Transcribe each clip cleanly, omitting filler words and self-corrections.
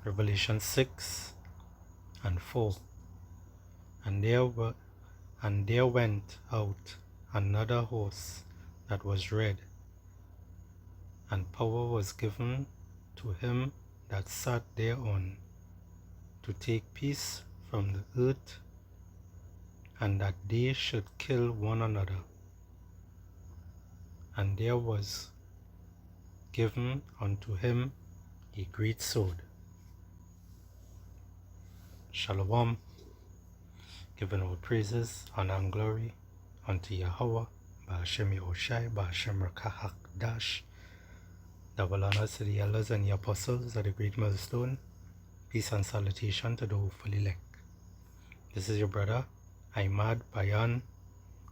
Revelation 6 and 4. And there went out another horse that was red, and power was given to him that sat thereon to take peace from the earth, and that they should kill one another. And there was given unto him a great sword. Shalom, giving all praises, honor and glory unto Yahweh, Ba'ashem Yahushai, Ba'ashem Rakahak Dash. Double honors to the elders and the apostles of the great millstone. Peace and salutation to the hopeful elect. This is your brother, Ahmad Bayan,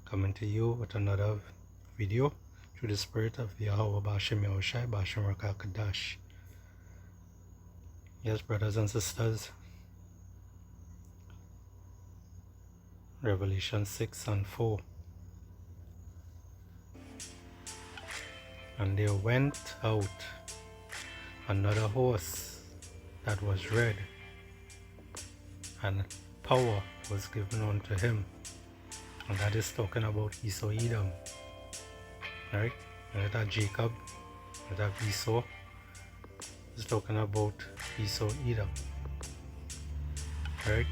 coming to you with another video through the spirit of Yahweh, Ba'ashem Yahushai, Ba'ashem Rakahak Dash. Yes, brothers and sisters, Revelation 6 and 4. And there went out another horse that was red, and power was given unto him. And that is talking about Esau Edom. Right? And that Jacob, and that Esau is talking about Esau Edom. Right?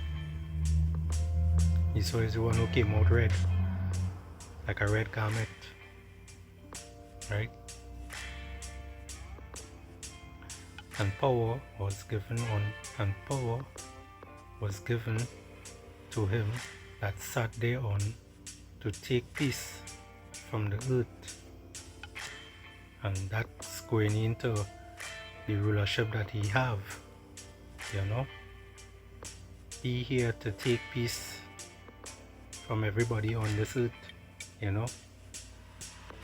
Esau is the one who came out red, like a red garment. Right? And power was given to him that sat thereon to take peace from the earth. And that's going into the rulership that he have. You know? He here to take peace from everybody on this earth. You know?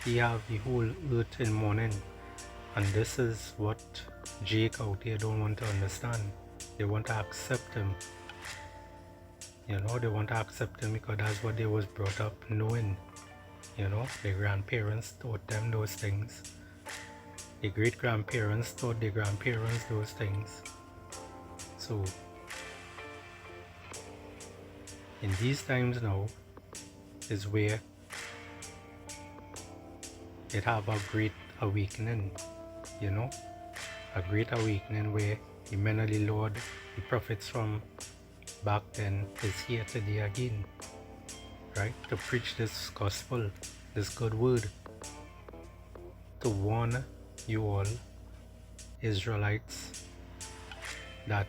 He have the whole earth in mourning. And this is what Jake out here don't want to understand. They want to accept him. You know, they want to accept him because that's what they was brought up knowing. You know, their grandparents taught them those things. Their great-grandparents taught their grandparents those things. So, in these times now, is where it have a great awakening, you know, a great awakening where the men of the Lord, the prophets from back then, is here today again, right, to preach this gospel, this good word, to warn you all Israelites that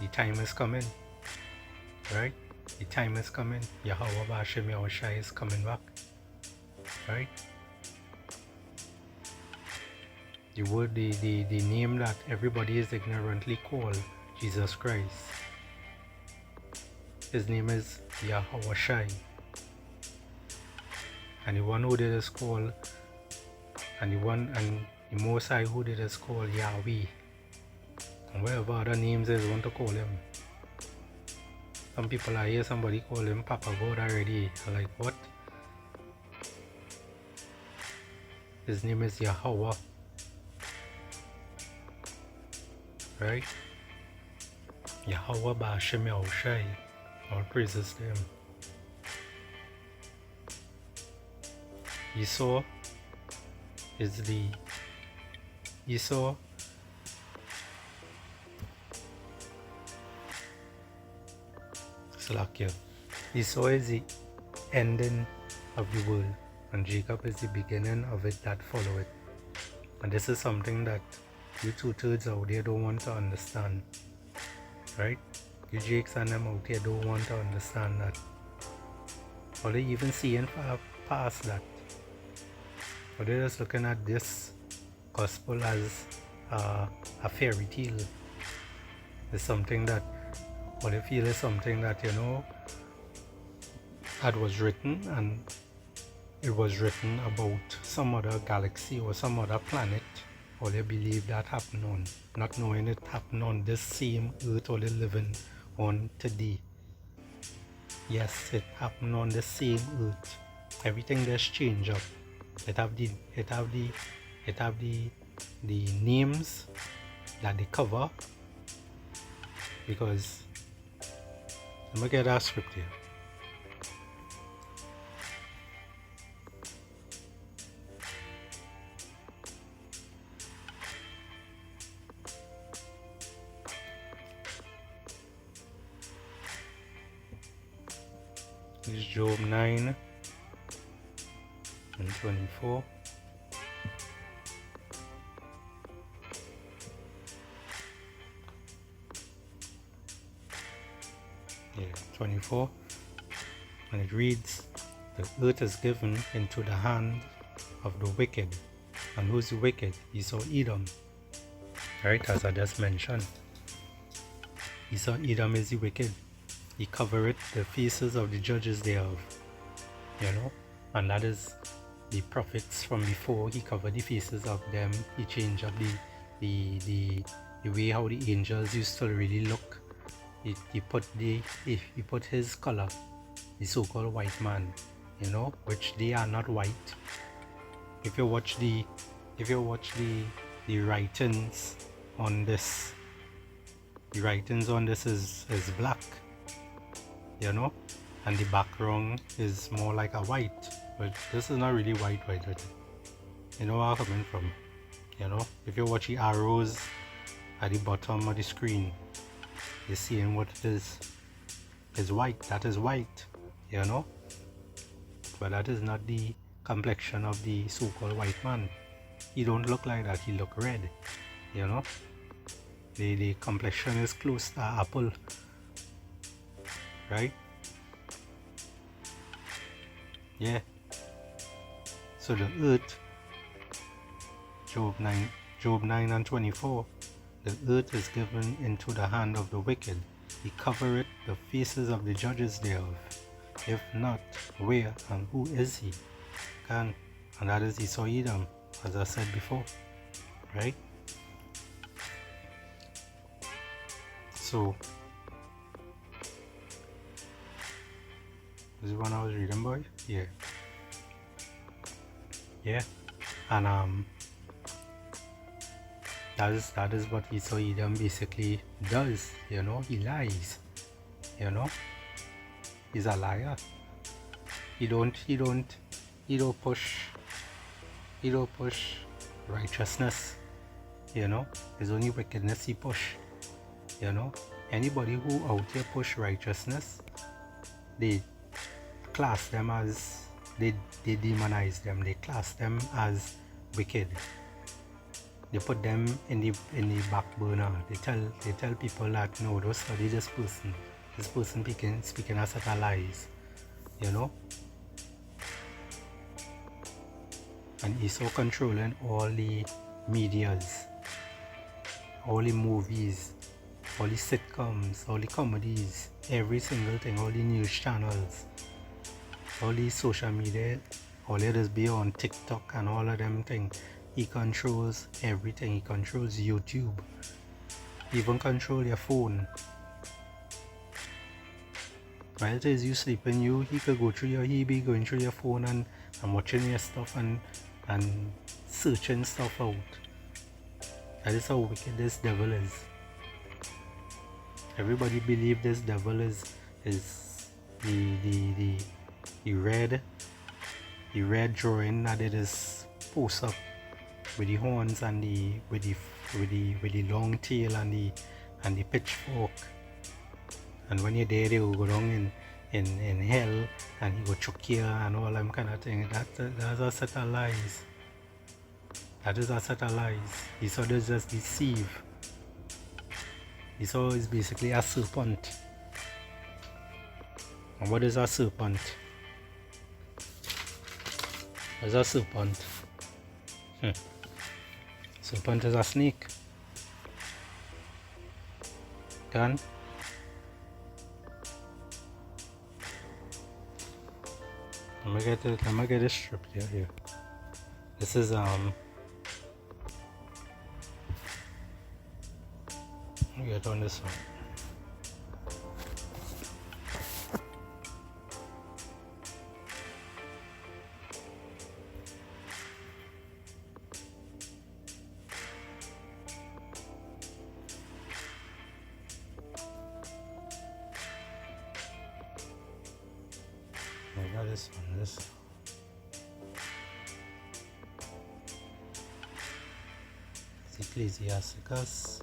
the time is coming, right? The time is coming. Yahweh Ba'ashem Yahushai is coming back, right? The word, the name that everybody is ignorantly called, Jesus Christ. His name is Yahweh Shai. And the one who did is called, and the Most High who did is called Yahweh. And whatever other names is want to call him. Some people I hear somebody call him Papa God already. I'm like, what? His name is Yahweh. Right? Yahweh Ba'ashem Yahushai. All praises to him. Esau Esau is the ending of the world, and Jacob is the beginning of it that follow it. And this is something that you two-thirds out there don't want to understand, right? You Jakes and them out here don't want to understand that, or they even seeing past that, or they're just looking at this gospel as a fairy tale. It's something that, what they feel is something that, you know, that was written, and it was written about some other galaxy or some other planet, or they believe that happened on, not knowing it happened on this same earth or they're living on today. Yes, it happened on the same earth. Everything just changed up. It have the names that they cover, because let me get that script here. This is Job 9 and 24. Yeah, 24. And it reads, the earth is given into the hand of the wicked. And who's the wicked? Esau Edom. Right, as I just mentioned. Esau Edom is the wicked. He covereth the faces of the judges thereof. And that is the prophets from before. He covered the faces of them. He changed up the way how the angels used to really look. He put his color, the so-called white man, which they are not white. If you watch the writings on this, the writings on this is black, and the background is more like a white, but this is not really white. You know where I'm coming from. If you watch the arrows at the bottom of the screen, you're seeing what it is white. That is white, but that is not the complexion of the so-called white man. He don't look like that. He look red, the complexion is close to apple, right? Yeah. So the earth, Job 9 and 24, the earth is given into the hand of the wicked. He covereth the faces of the judges thereof. If not, where and who is he? And that is Esau Edom, as I said before, right? So this is one I was reading, boy. Yeah, and that is what Esau Edom basically does. He lies. He's a liar. He don't push righteousness. It's only wickedness he push. Anybody who out here push righteousness, they class them as they demonize them. They class them as wicked. They put them in the back burner. They tell people that no, don't study this person. This person speaking a set of lies. And he's so controlling all the medias, all the movies, all the sitcoms, all the comedies, every single thing, all the news channels, all the social media, all it is beyond TikTok and all of them things. He controls everything. He controls YouTube. He even control your phone. While it is you sleeping, he could go through he be going through your phone and watching your stuff and searching stuff out. That is how wicked this devil is. Everybody believe this devil is the red drawing that it is post up with the horns and with the long tail and the pitchfork. And when you're there, they will go down in hell and he will choke you and all them kind of thing. That's a set of lies. That is a set of lies. Esau does just deceive. Esau is basically a serpent. And what is a serpent? What is a serpent? Serpent is a snake. Can? Let me get this strip here. This is let me get on this one. this one, this. Ecclesiasticus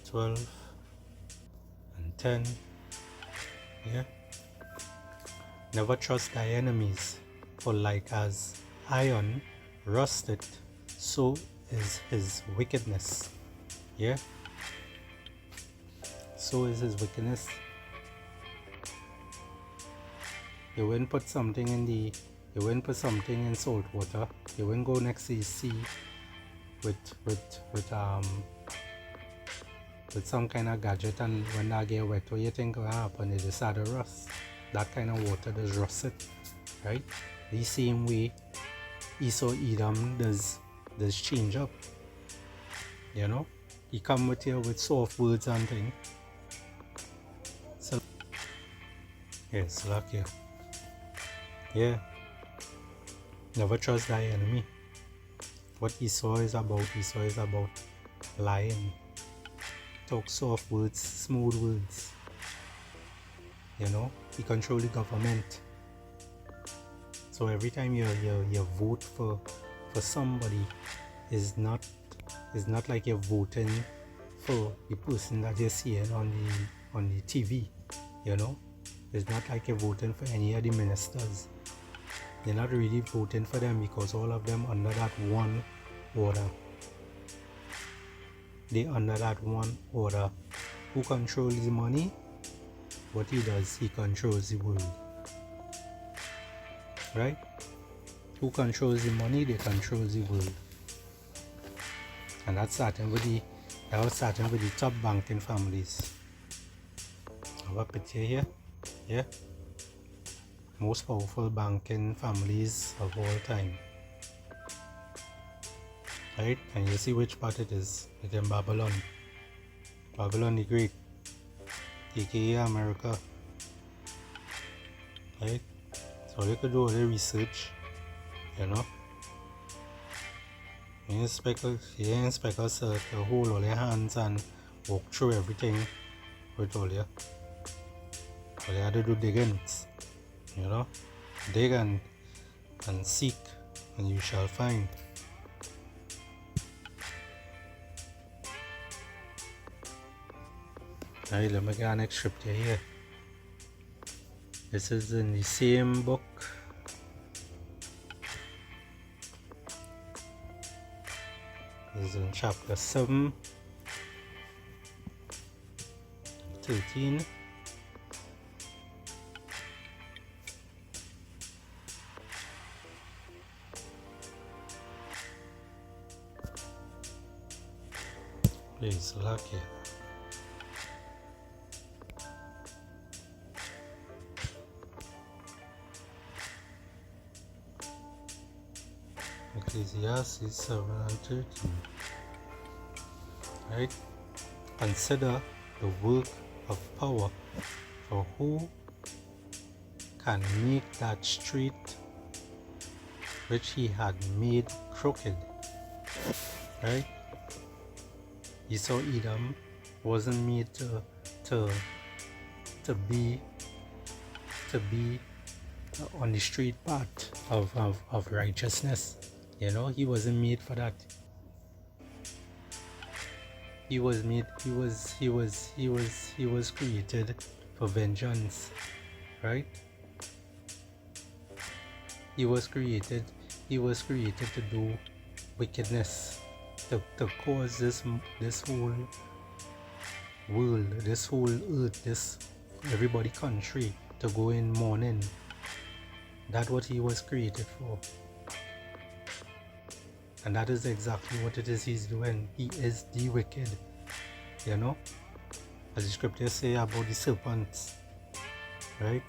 12 and 10. Yeah. Never trust thy enemies, for like as iron rusted, so is his wickedness. Yeah. So is his wickedness. You wouldn't put something in salt water. You wouldn't go next to the sea with some kind of gadget, and when that get wet, what you think will happen? It just start to rust. That kind of water does rust it, right? The same way Esau Edom does change up. You know, he come with you with soft words and thing. So yes, luck you. Yeah. Never trust thy enemy. What Esau is about lying. Talk soft words, smooth words. You know, he control the government. So every time you vote for somebody, is not like you're voting for the person that you're seeing on the TV. You know, it's not like you're voting for any of the ministers. You're not really voting for them because all of them under that one order. They under that one order. Who controls the money? What he does, he controls the world. Right? Who controls the money? They control the world. And that's starting with the top banking families. I have a picture here. Yeah. Most powerful banking families of all time. Right? And you see which part it is. It's in Babylon. Babylon the Great. aka America. Right? So you could do all the research. You know? You expect us to hold all your hands and walk through everything with all you. But you have to do diggings. You know? Dig and seek, and you shall find. Alright, let me get our next scripture here. This is in the same book. This is in chapter 7, 13. Please, lucky. Ecclesiastes 7 and 13. Right? Consider the work of power, for who can make that straight which he had made crooked? Right? Esau Edom wasn't made to be on the straight path of righteousness. You know, he wasn't made for that. He was created for vengeance, right? He was created to do wickedness, to cause this whole world, this whole earth, this everybody country to go in mourning. That's what he was created for. And that is exactly what it is he's doing. He is the wicked. You know? As the scriptures say about the serpents. Right?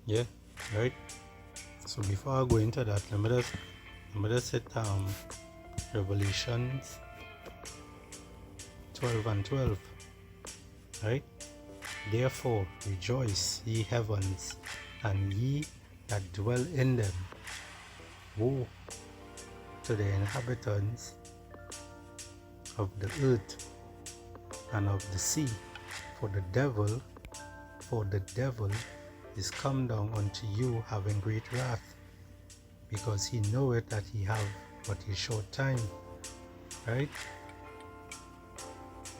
Yeah, right? So before I go into that, let me just hit Revelations 12 and 12. Right? Therefore rejoice, ye heavens, and ye that dwell in them. Woe to the inhabitants of the earth, and of the sea. For the devil is come down unto you having great wrath, because he knoweth that he have but a short time. Right?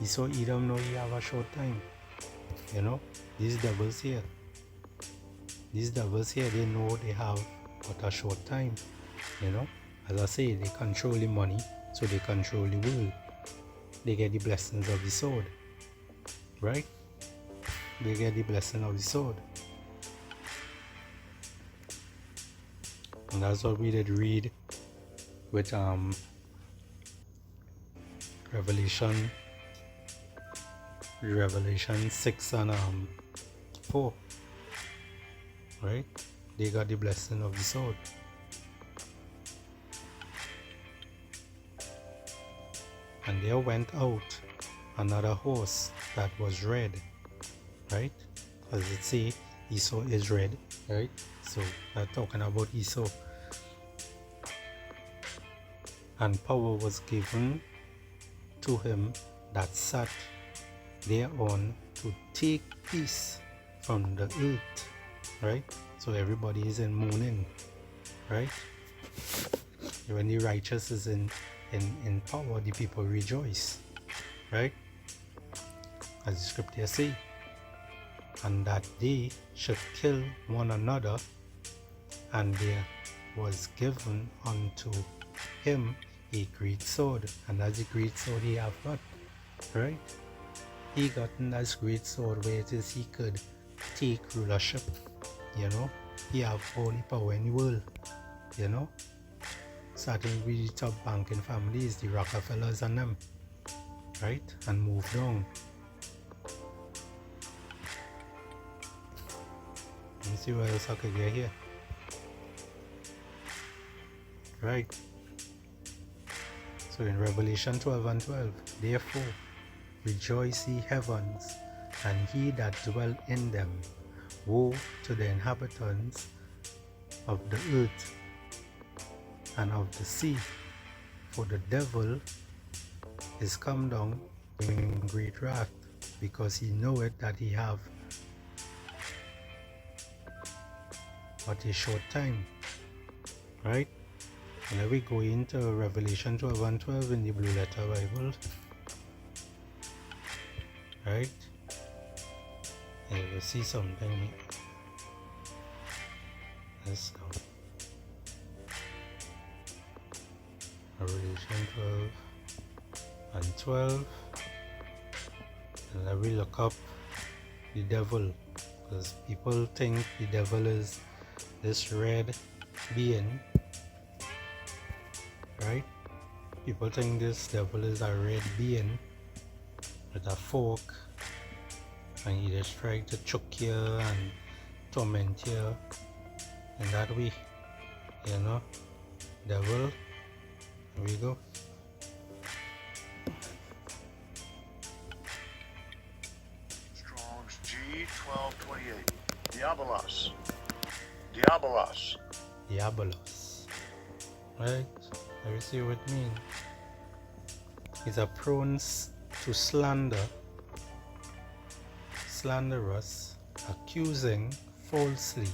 Esau Edom know he have a short time. You know, these devils here, they know they have but a short time. You know, as I say, they control the money, so they control the world. They get the blessings of the sword. Right? They get the blessing of the sword. And that's what we did read with Revelation 6 and 4. Right? They got the blessing of the sword. And there went out another horse that was red. Right? As it say, Esau is red. Right? So we're talking about Esau. And power was given to him that sat thereon to take peace from the earth. Right? So everybody is in mourning. Right? When the righteous is in power, the people rejoice. Right? As the scripture say. And that they should kill one another, and there was given unto him a great sword, and that's a great sword he have got. Right? He gotten that great sword where it is he could take rulership. You know, he have all the power in the world. You know, starting with the top banking families, the Rockefellers and them. Right? And move down. Let me see what else I could get here. Right. So in Revelation 12 and 12, therefore rejoice ye heavens, and he that dwell in them. Woe to the inhabitants of the earth and of the sea, for the devil is come down in great wrath, because he knoweth that he have but a short time. Right? And then we go into Revelation 12 and 12 in the Blue Letter Bible. Right? And you'll see something here. Let's go. Revelation 12 and 12. And then we look up the devil, because people think the devil is this red being. Right? People think this devil is a red being with a fork, and he just try to choke you and torment you in that way. You know? Devil. Here we go. Strong's G1228. Diabolos. Diabolos. Diabolos. Right? Let me see what it means. It's a prone to slander, slanderous, accusing falsely.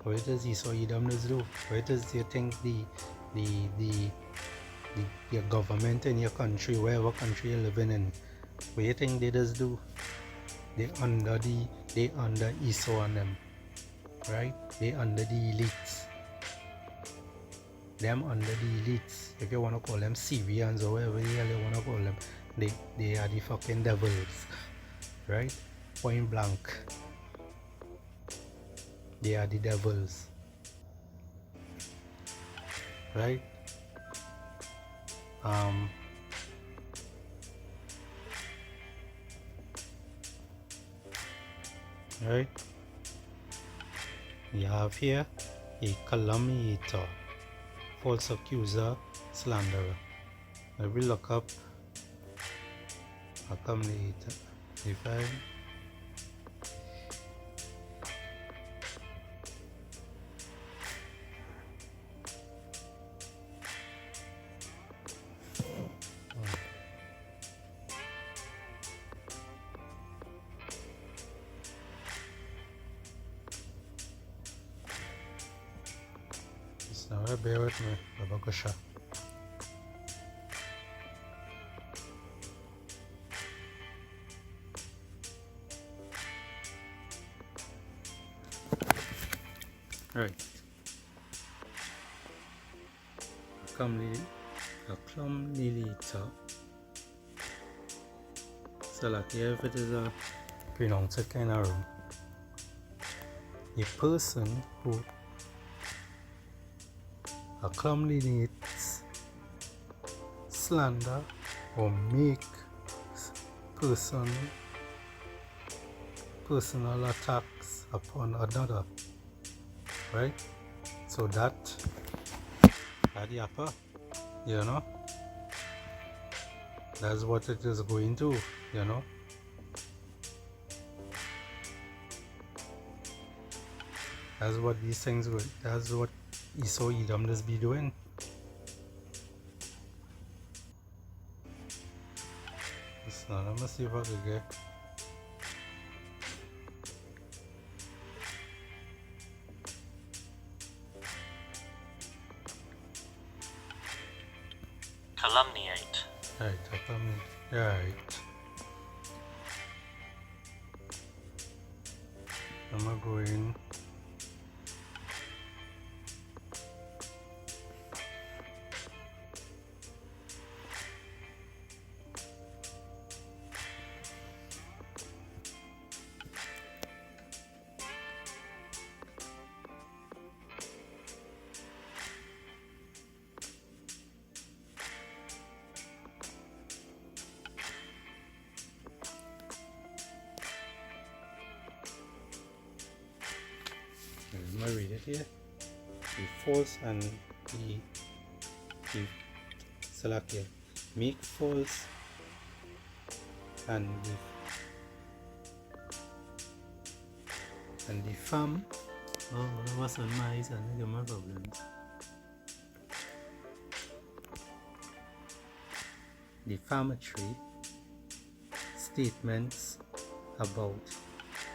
What it is Esau Edom does do? What it is you think your government in your country, wherever country you're living in, what you think they just do? They under Esau and them. Right? They under the elites. Them under the elites, if you want to call them Syrians or whatever the hell you want to call them, they are the fucking devils. Right? Point blank. They are the devils. Right? Right? We have here a calumniator, false accuser, slanderer. Let me look up a calumniator. If I Alright, bear with me, Babakasha. Right. A Calumniator. So like here if it is a pronounced kind of wrong. A person who calumniates, slander or make personal attacks upon another, right? So that the upper, you know, that's what it is going to, you know. That's what these things will, that's what Esau Edom does be doing. So let me see if I can get Calumniate. Right. I'm going. Let me read it here. The false and the select here. Make false and defam. Oh, what's on my eyes and I get my problems. Defamatory statements about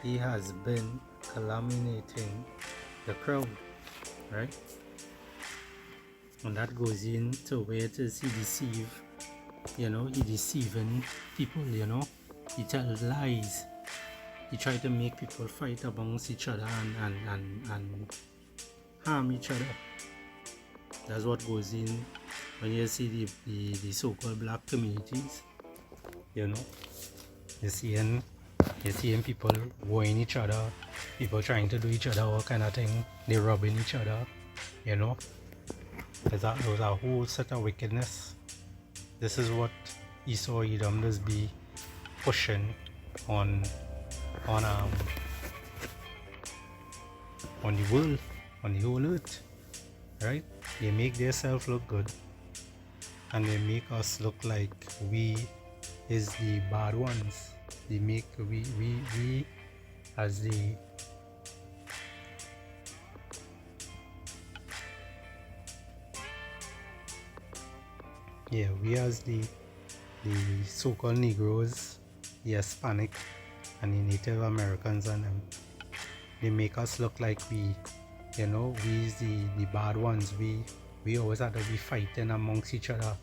he has been calumniating the crowd, right? And that goes into where it is he deceive, you know, he deceiving people, you know, he tells lies, he try to make people fight amongst each other and harm each other. That's what goes in when you see the so-called black communities, you know, you're seeing people warring each other, people trying to do each other all kind of thing, they robbing each other, you know. There's a whole set of wickedness. This is what Esau Edom does be pushing on the world, on the whole earth, right? They make themselves look good and they make us look like we is the bad ones. They make we as the we as the so-called Negroes, the Hispanic and the Native Americans and them, they make us look like we, you know, we is the bad ones. We always have to be fighting amongst each other,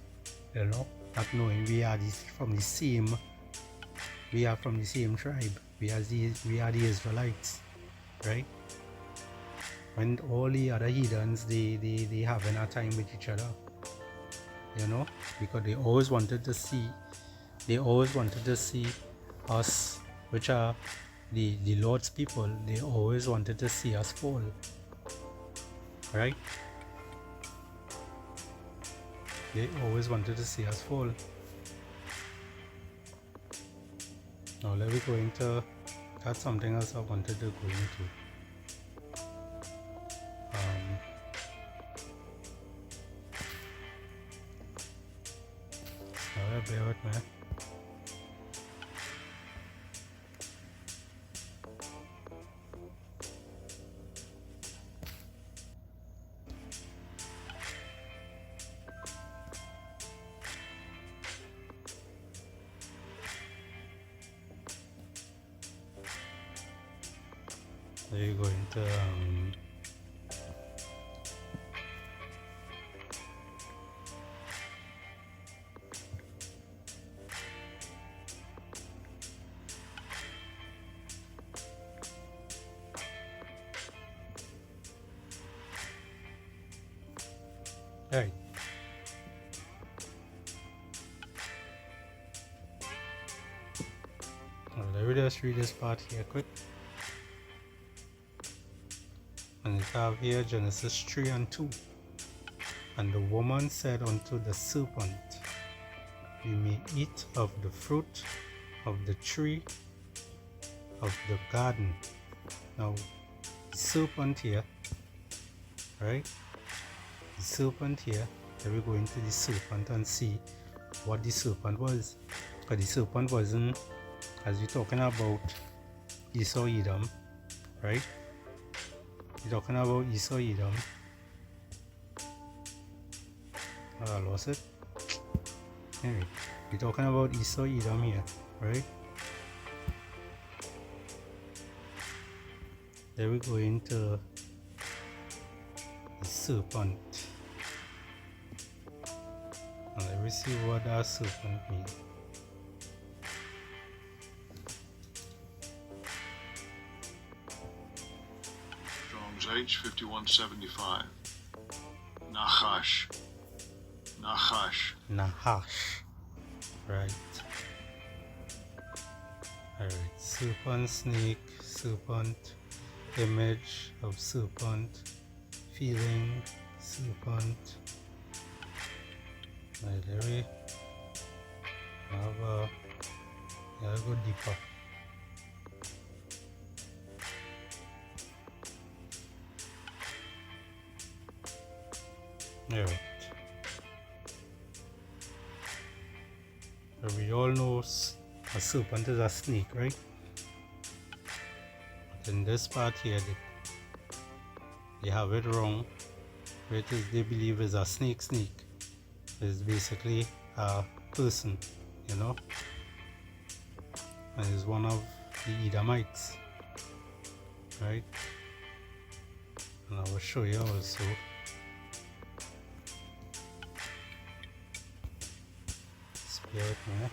you know, not knowing we are from the same tribe. We are the Israelites, right? When all the other heathens they having a time with each other, you know, because they always wanted to see us, which are the Lord's people. They always wanted to see us fall, right? They always wanted to see us fall. Now let me go into, that's something else I wanted to go into. Bear with me. There you go into Right. Well, let me just read this part here quick. And we have here Genesis 3 and 2. And the woman said unto the serpent, We may eat of the fruit of the tree of the garden. Now, the serpent here, right? The serpent here, let me go into the serpent and see what the serpent was. Because the serpent wasn't, as we're talking about Esau Edom, right? We're talking about Esau Edom. Oh, I lost it. Anyway, we're talking about Esau Edom here, right? Then we go into the serpent. And let me see what that serpent means. Strong's H5175. Nachash. Nachash. Nahash. Right. Alright. Serpent, snake, serpent, image of serpent, feeling, serpent. Right, let me go deeper. Alright. So we all know a serpent is a snake, right? But in this part here, they have it wrong. It is, they believe is a snake. It's basically a person, you know, and is one of the Edomites, right? And I will show you also. Bear with me.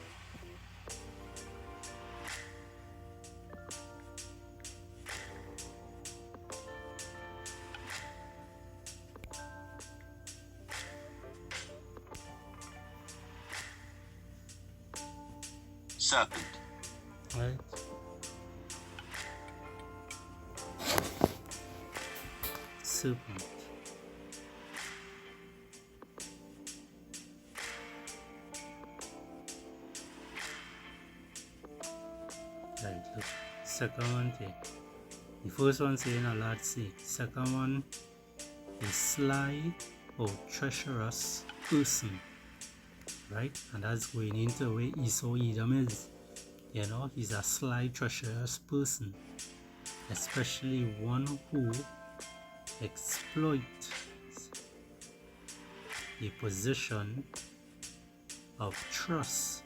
Serpent. Right. Serpent. Right, look. Second one here. The first one saying a large snake. Second one is sly or treacherous person. Right? And that's going into where Esau Edom is. You know, he's a sly, treacherous person. Especially one who exploits a position of trust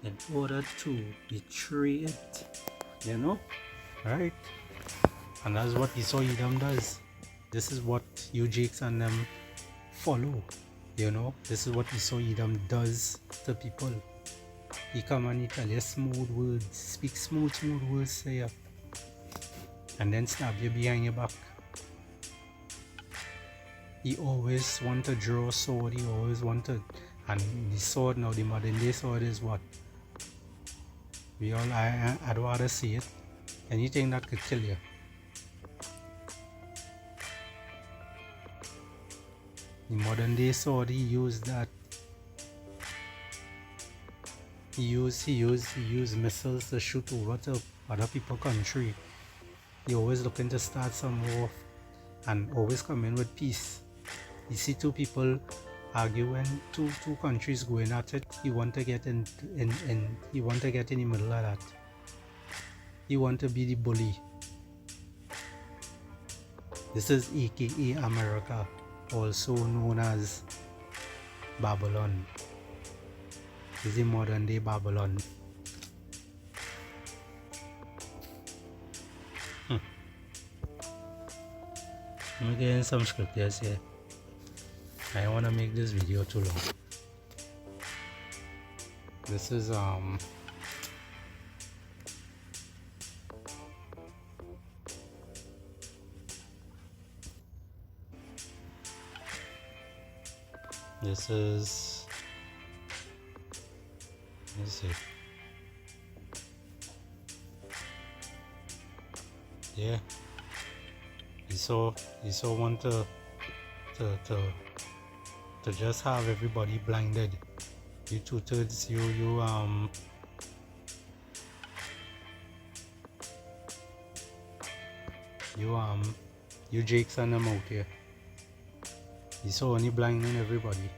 in order to betray it, you know, right? And that's what Esau Edom does. This is what you Jakes and them follow, you know. This is what Esau Edom does to people. He come and he tell you smooth words, speak smooth words to you, and then stab you behind your back. He always want to draw a sword, he always want to, and the sword now, the modern day sword is what? I don't want to see it. Anything that could kill you. The modern day sword, he used that. He used missiles to shoot over to other people's country. He always looking to start some war and always come in with peace. You see two people arguing, two countries going at it. He want to get in he want to get in the middle of that. He want to be the bully. This is AKA America, also known as Babylon. This is the modern day Babylon. Let me get in some scriptures here. I don't want to make this video too long. This is This is, let's see. Yeah. You so want to just have everybody blinded. You 2/3, you Jakes and them out here. You so only blinding everybody.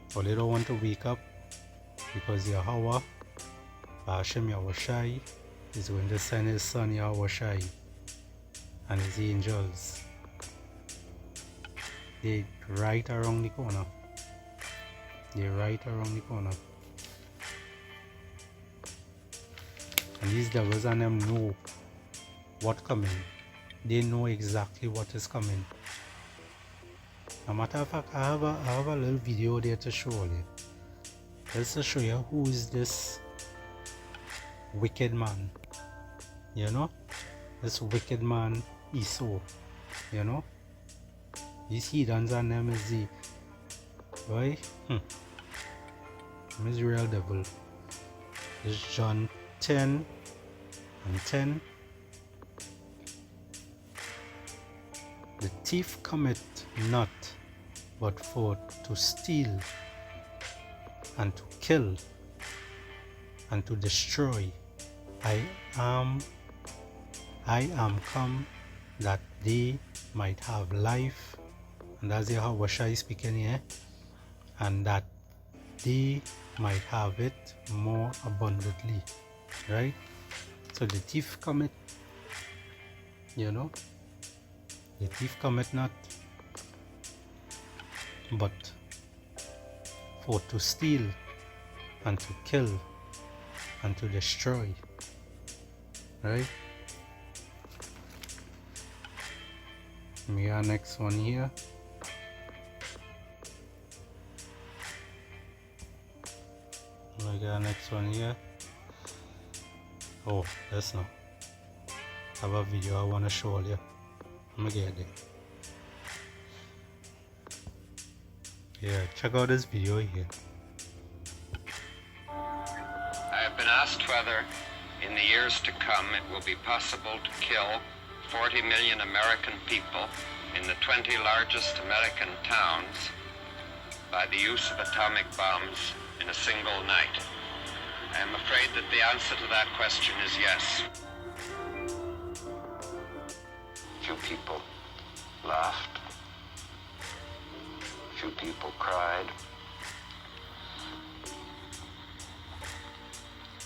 So they don't want to wake up because Yahweh, Hashem Yahushai, is going to send his son Yahushai and his angels. They right around the corner. They're right around the corner. And these devils and them know what coming. They know exactly what is coming. As a matter of fact, I have a little video there to show you. Just to show you who is this wicked man. You know? This wicked man Esau. You know? These heathens and them is the right? Them is real devil. It's John 10:10. The thief cometh not, but for to steal, and to kill, and to destroy. I am come that they might have life, and that's how Washa is speaking here, and that they might have it more abundantly. Right? So the thief cometh, you know, the thief cometh not, but for to steal, and to kill, and to destroy. Right? We got next one here. We got next one here. Oh, that's not. I have a video I want to show you. I'm gonna get there. Yeah, check out this video here. I have been asked whether, in the years to come, it will be possible to kill 40 million American people in the 20 largest American towns by the use of atomic bombs in a single night. I am afraid that the answer to that question is yes. Few people laughed. Few people cried.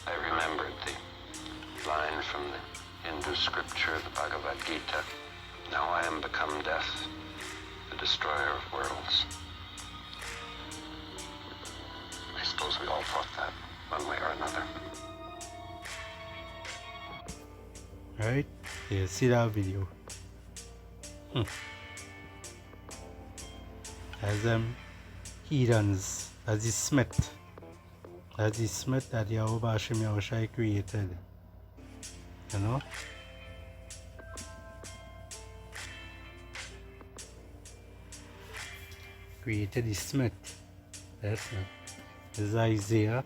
I remembered the line from the Hindu scripture, the Bhagavad Gita. Now I am become death, the destroyer of worlds. I suppose we all thought that, one way or another. Right? Yeah, see that video. As them heathens, as the Smith that Yahweh Hashem Yahushai created. You know? Created the Smith. That's it. This is Isaiah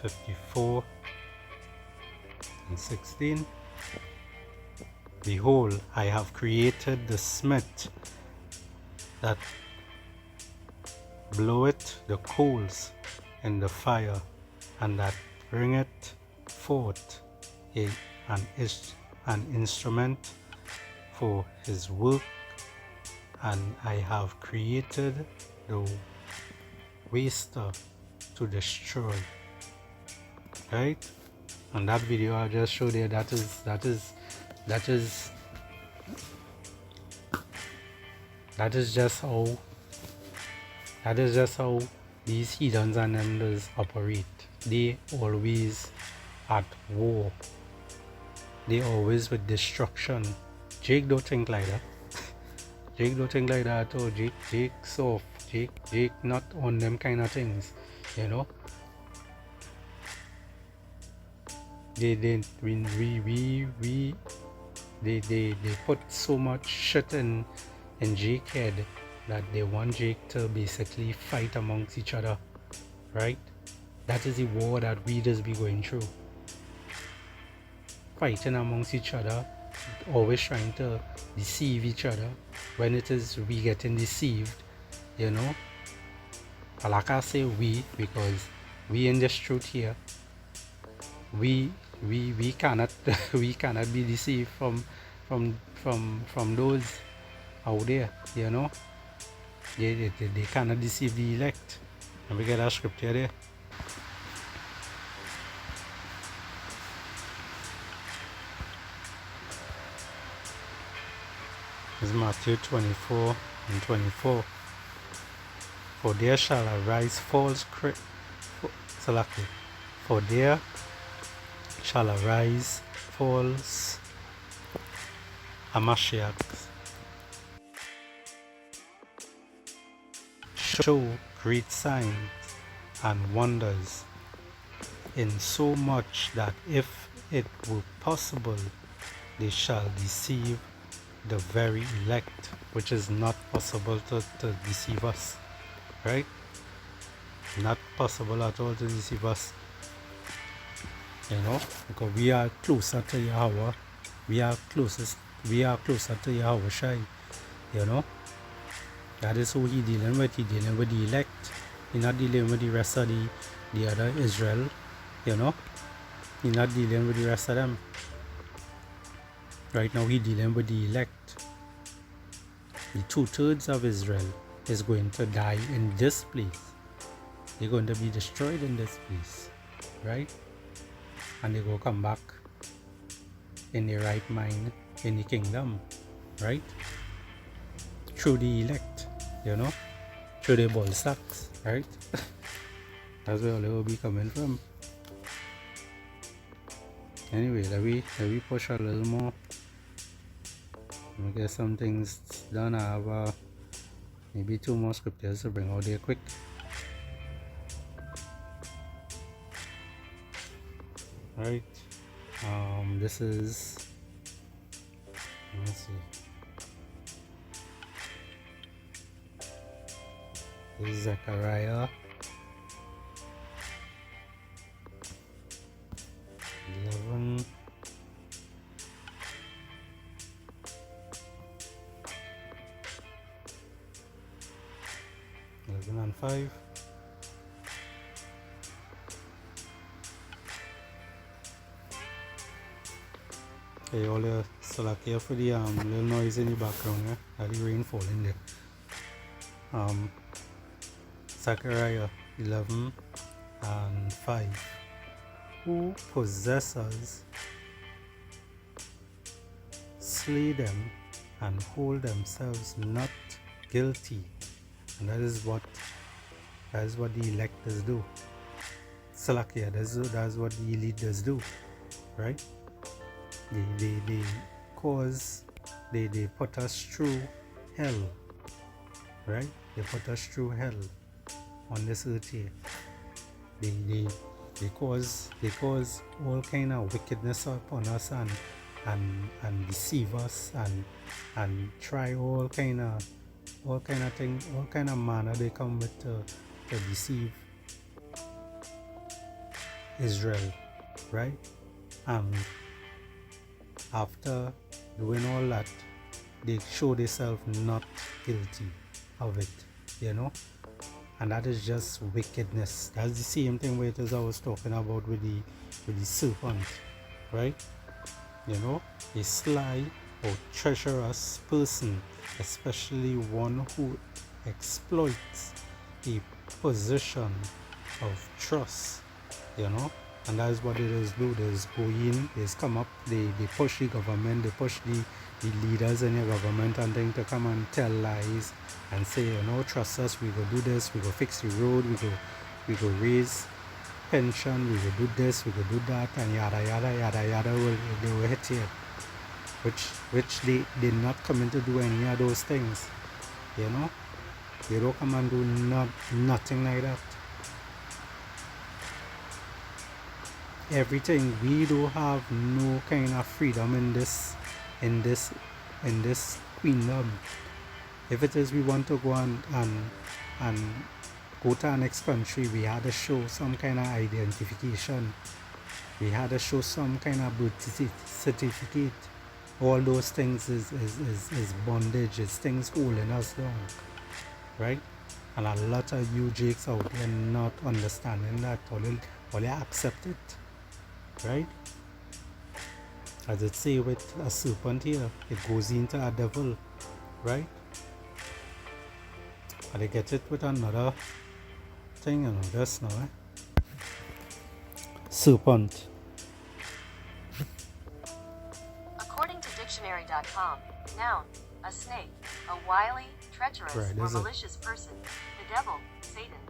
54:16. Behold, I have created the smith that bloweth the coals in the fire, and that bringeth forth an instrument for his work, and I have created the waster to destroy. Right? And that video I just showed you, that is just how these heathens and enders operate. They always at war. They always with destruction. Jake don't think like that. Jake don't think like that at all. Jake soft. Jake not on them kind of things. You know? They put so much shit in in Jake head that they want Jake to basically fight amongst each other, right? That is the war that we just be going through. Fighting amongst each other, always trying to deceive each other. When it is we getting deceived, you know. Like I say we, because we in this truth here, we cannot we cannot be deceived from those out there, you know. They cannot deceive the elect. And we get our scripture there. It's Matthew 24 and 24. For there shall arise false for there shall arise false Amashiachs, show great signs and wonders, in so much that if it were possible, they shall deceive the very elect, which is not possible to deceive us, right? Not possible at all to deceive us, you know, because we are closer to Yahweh, we are closer to Yahweh Shai, you know. That is who he dealing with. He dealing with the elect. He not dealing with the rest of the other Israel, you know. He not dealing with the rest of them. Right now he dealing with the elect. The 2/3 of Israel is going to die in this place. They're going to be destroyed in this place, right? And they will come back in their right mind in the kingdom, right? Through the elect, you know, through the ball sacks, right? That's where they will be coming from. Anyway, let me push a little more. Let me get some things done. I have maybe 2 more scriptures to bring out there quick. Right. This is, let's see. This is Zechariah 11. And 5. Okay, all the Salakia for the little noise in the background, yeah? The rain falling there. Zechariah 11 and 5. Who possessors slay them and hold themselves not guilty. And that is what the electors do. Salakia, that's what the elite do, right? They cause, they put us through hell, right? They put us through hell on this earth here. They cause all kind of wickedness upon us and deceive us and try all kind of things, all kind of manner they come with to deceive Israel, right? And after doing all that, they show themselves not guilty of it, you know. And that is just wickedness. That's the same thing where it is I was talking about with the serpent, right? You know, a sly or treacherous person, especially one who exploits a position of trust, you know. And that is what it is do. They just go in, they just come up, they push the government, they push the leaders in the government and things to come and tell lies and say, you know, trust us, we go do this, we go fix the road, we go raise pension, we go do this, we go do that, and yada yada yada yada. They will hit here, which they not coming to do any of those things, you know. They don't come and do nothing like that. Everything, we do have no kind of freedom in this kingdom. If it is we want to go and go to our next country, we had to show some kind of identification. We had to show some kind of birth certificate. All those things is bondage, it's things holding us down, right? And a lot of you jakes out there not understanding that, or they accept it, right? As it say with a serpent here, it goes into a devil, right? And they get it with another thing, you know, this now, serpent. According to dictionary.com, noun, a snake, a wily, treacherous, Right, or is it? malicious person, the devil, Satan.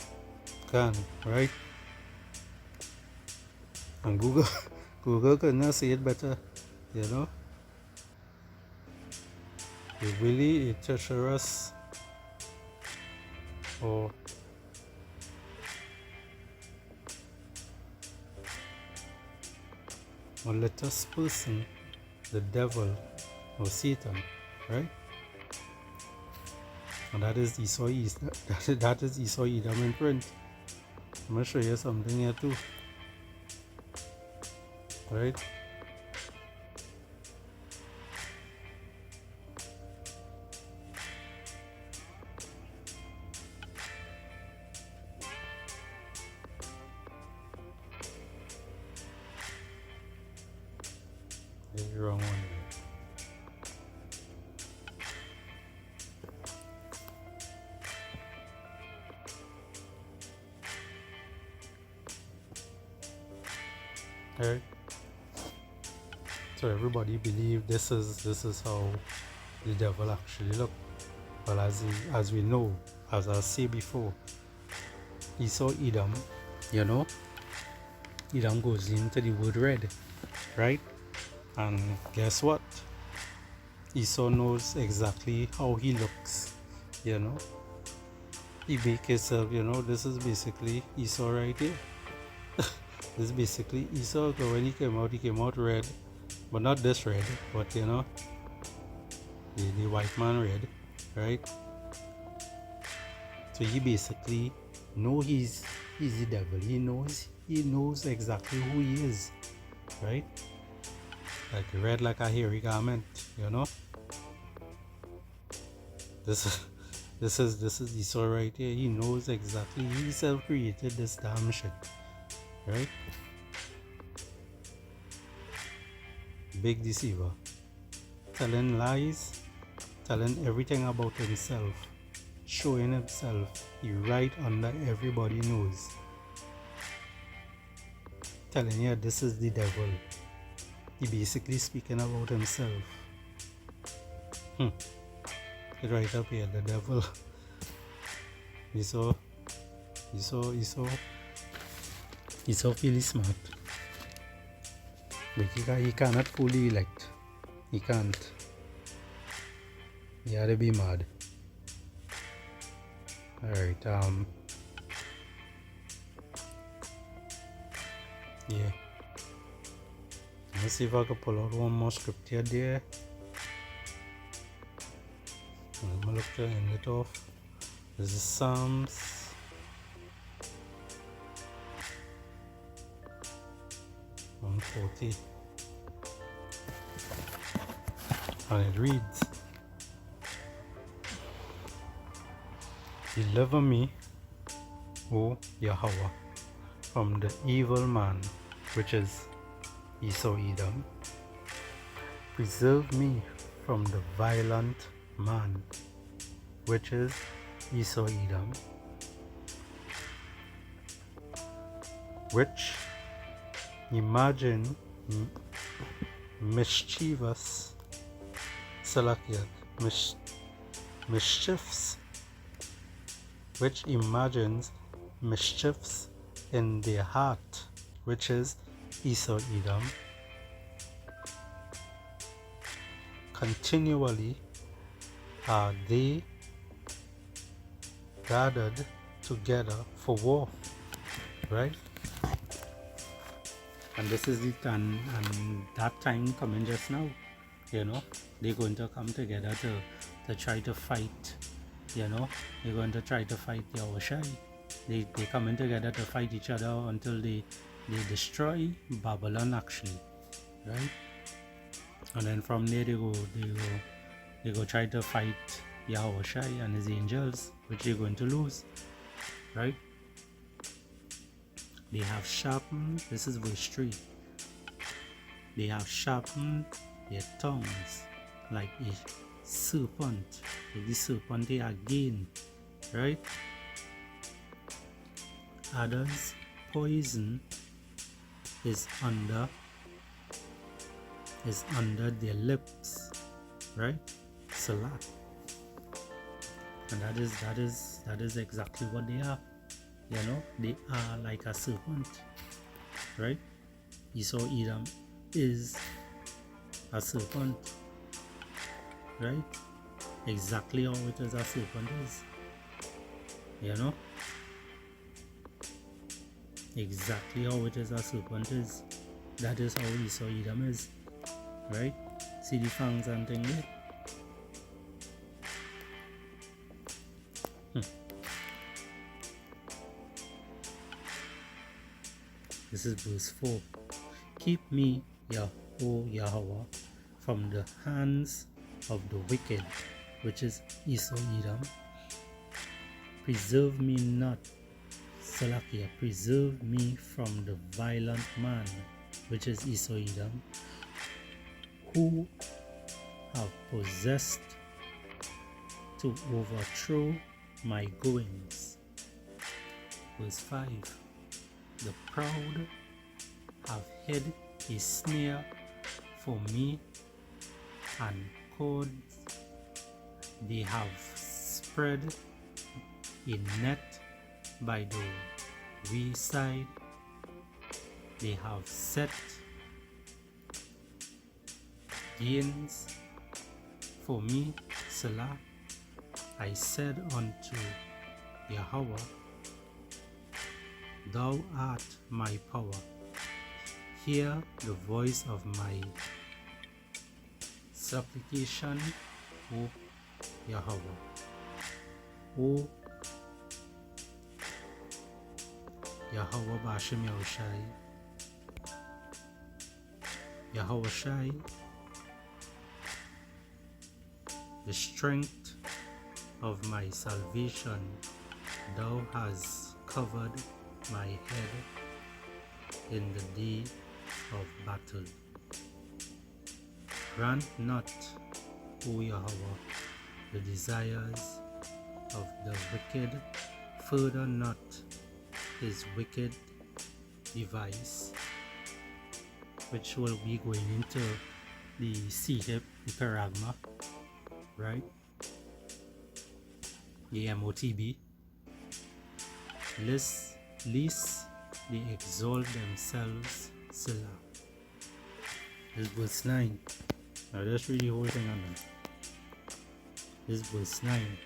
Can, right? And Google couldn't say it better, you know? A really a treacherous or malicious person, the devil or Satan, right? And that is Esau that is Esau Edom in print. I'm gonna show you something here too, right? There's the wrong one there. Right? So everybody believe this is how the devil actually look. Well, as we know, as I say before, Esau Edom, you know, Edom goes into the word red, right? And guess what? Esau knows exactly how he looks, you know. He make himself, you know, this is basically Esau right here. This is basically Esau. So when he came out red, but not this red, but you know, the white man red, right? So he basically know he's the devil. He knows exactly who he is, right? Like red like a hairy garment, you know. This is Esau right here. He knows exactly. He self-created this damn shit, right? Big deceiver, telling lies, telling everything about himself, showing himself. He right under everybody nose, telling you this is the devil. He basically speaking about himself. Right up here, the devil. Esau really smart. But he cannot fully elect. He can't. He had to be mad. Alright, yeah. Let's see if I can pull out one more script here there. I'm gonna look to end it off. This is Psalms 140. And it reads, "Deliver me, O Yahweh, from the evil man, which is Esau Edom. Preserve me from the violent man, which is Esau Edom, which imagine mischievous mischiefs, which imagines mischiefs in their heart, which is Esau Edom. Continually are they gathered together for war," right? And this is it, and that time coming just now, you know, they're going to come together to try to fight you know, they're going to try to fight Yahushai. They coming together to fight each other until they destroy Babylon actually, right? And then from there they go try to fight Yahushai and his angels, which they're going to lose, right? They have sharpened, this is verse 3. They have sharpened their tongues like a serpent, like the serpent they again, right? Others' poison is under their lips, right? Salat. And that is exactly what they are. You know, they are like a serpent, right? Esau Edom is a serpent, right? Exactly how it is a serpent is, you know, exactly how it is a serpent is. That is how Esau Edom is, right? See the fangs and thing there. This is verse 4. Keep me, O Yahweh, from the hands of the wicked, which is Esau Edom. Preserve me not, Salakia, preserve me from the violent man, which is Esau Edom, who have possessed to overthrow my goings. Verse 5. The proud have hid a snare for me, and cords they have spread a net by the wayside. They have set gains for me, Selah. I said unto Yahweh, Thou art my power. Hear the voice of my supplication, O Yahweh. O Yahweh Bashem Yahushai. Yahushai, the strength of my salvation, thou hast covered my head in the day of battle. Grant not, O Yahweh, the desires of the wicked, further not his wicked device, which will be going into the Sihip, the Paragma, right? The MOTB. Lest they exalt themselves, Selah. This is verse 9. Now let's read the whole thing on them. This is verse 9.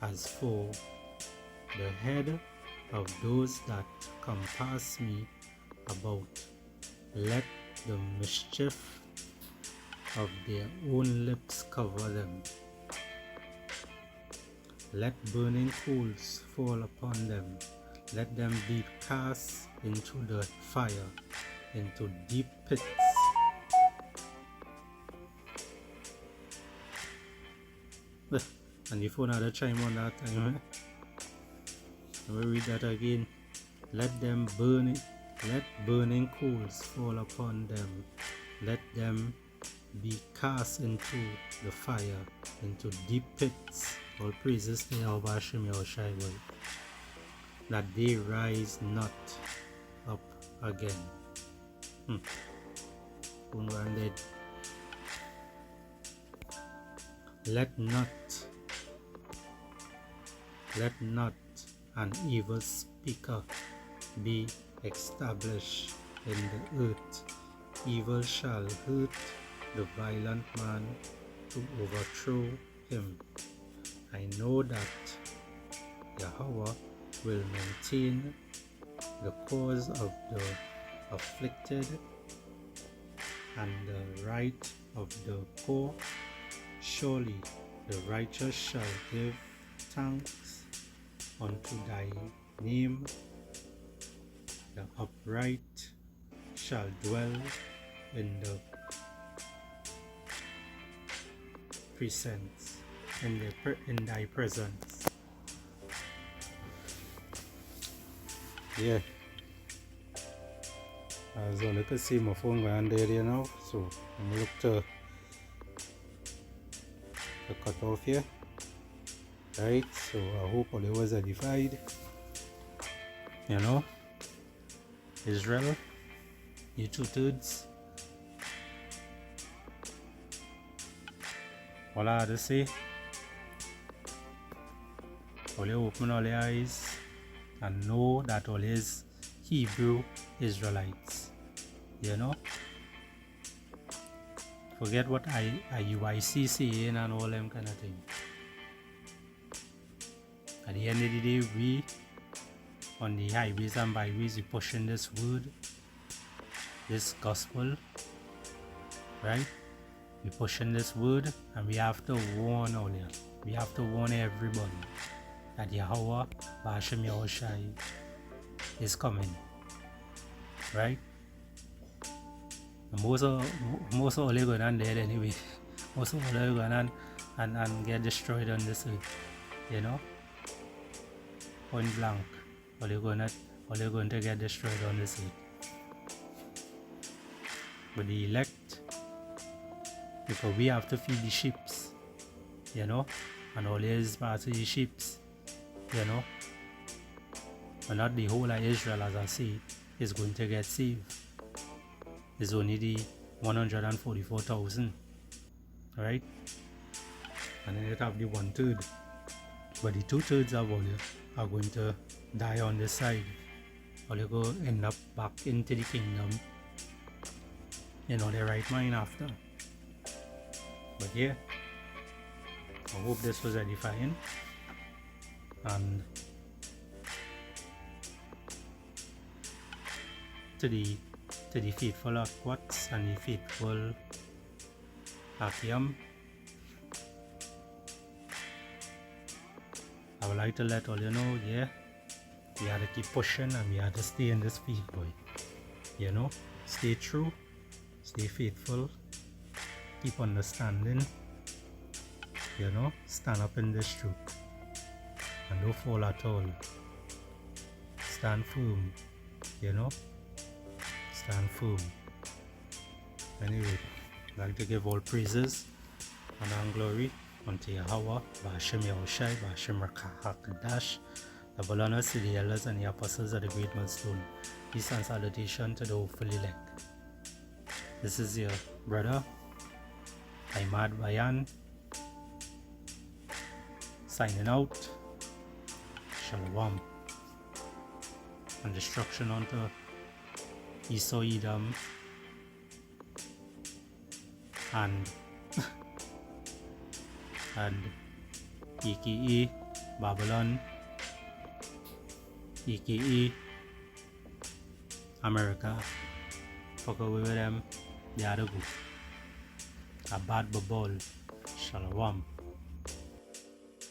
As for the head of those that compass me about, let the mischief of their own lips cover them. Let burning coals fall upon them. Let them be cast into the fire, into deep pits. And if another chime on that time, let me read that again. Let them burn it. Let burning coals fall upon them. Let them be cast into the fire, into deep pits. All praises to Yahweh Hashem Yahushai, that they rise not up again. Unwanted. Let not an evil speaker be established in the earth. Evil shall hurt the violent man to overthrow him. I know that Yahweh will maintain the cause of the afflicted and the right of the poor. Surely the righteous shall give thanks unto thy name. The upright shall dwell in the presence, in thy presence. Yeah. As you can see, my phone going there now, so I'm going to look to cut off here. Right, so I hope all was edified. You know, Israel, you 2/3. All I have to say, all you open all your eyes and know that all is Hebrew Israelites. You know, forget what IUIC saying and all them kind of thing. At the end of the day, we on the highways and byways, we pushing this word, this gospel, right? We pushing this word, and we have to warn all you. We have to warn everybody that Yahweh Ba'ashem Yahushai is coming, right? And most of all are going on dead anyway. Most of all are going on and get destroyed on this earth, you know. Point blank, all you're going to get destroyed on this earth. But the elect, because we have to feed the sheep, you know, and all is part of the sheep, you know, and not the whole of Israel, as I say, is going to get saved. It's only the 144,000, right? And then it have the 1/3, but the 2/3 of all you are going to die on this side, or you go end up back into the kingdom, you know, the right mind after. But yeah, I hope this was edifying, and to the faithful Aquats and the faithful Akiam, I would like to let all you know, yeah, we have to keep pushing and we have to stay in this faith, boy. You know, stay true, stay faithful, keep understanding, you know, stand up in this truth, and don't fall at all. Stand firm, you know, stand firm. Anyway, I'd like to give all praises and glory unto Yahweh, Ba'ashem Yahushai, Ba'ashem HaKadosh. Double honors to the elders and the apostles of the great millstone. Peace and salutation to the hopeful elect. This is your brother, Ahmad Bayan, signing out. Shalom. And destruction unto Esau, Edom, and aka Babylon, aka America. Fuck away with them, they are the good. A bad bubble. Shalom.